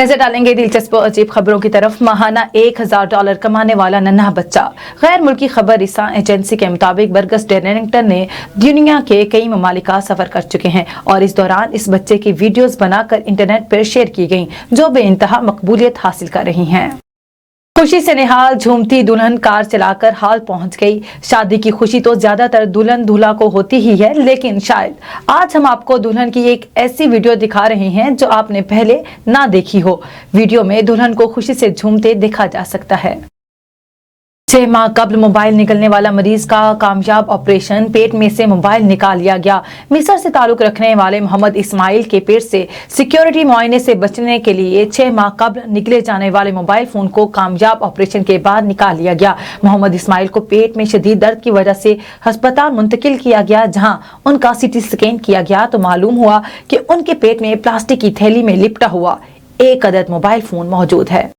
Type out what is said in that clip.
नजर डालेंगे दिलचस्प और अजीब खबरों की तरफ। माहाना $1000 कमाने वाला नन्हा बच्चा। गैर मुल्की खबर रिसा एजेंसी के मुताबिक बर्गस डेरेंगटन ने दुनिया के कई ममालिक का सफर कर चुके हैं और इस दौरान इस बच्चे की वीडियोस बनाकर इंटरनेट पर शेयर की गई, जो बेइंतहा मकबूलियत हासिल कर रही हैं। खुशी से निहाल झूमती दुल्हन कार चलाकर हाल पहुंच गई। शादी की खुशी तो ज्यादातर दुल्हन दूल्हा को होती ही है, लेकिन शायद आज हम आपको दुल्हन की एक ऐसी वीडियो दिखा रहे हैं जो आपने पहले ना देखी हो। वीडियो में दुल्हन को खुशी से झूमते देखा जा सकता है। 6 माह कबल मोबाइल निकलने वाला मरीज का कामयाब ऑपरेशन। पेट में से मोबाइल निकाल लिया गया। मिस्र से ताल्लुक रखने वाले मोहम्मद इस्माइल के पेट से सिक्योरिटी मुआयने से बचने के लिए 6 माह कबल निकले जाने वाले मोबाइल फोन को कामयाब ऑपरेशन के बाद निकाल लिया गया। मोहम्मद इस्माइल को पेट में शदीद दर्द की वजह से अस्पताल मुंतकिल किया गया, जहां उनका CT स्कैन किया गया तो मालूम हुआ कि उनके पेट में प्लास्टिक की थैली में लिपटा हुआ एक अदद मोबाइल फोन मौजूद है।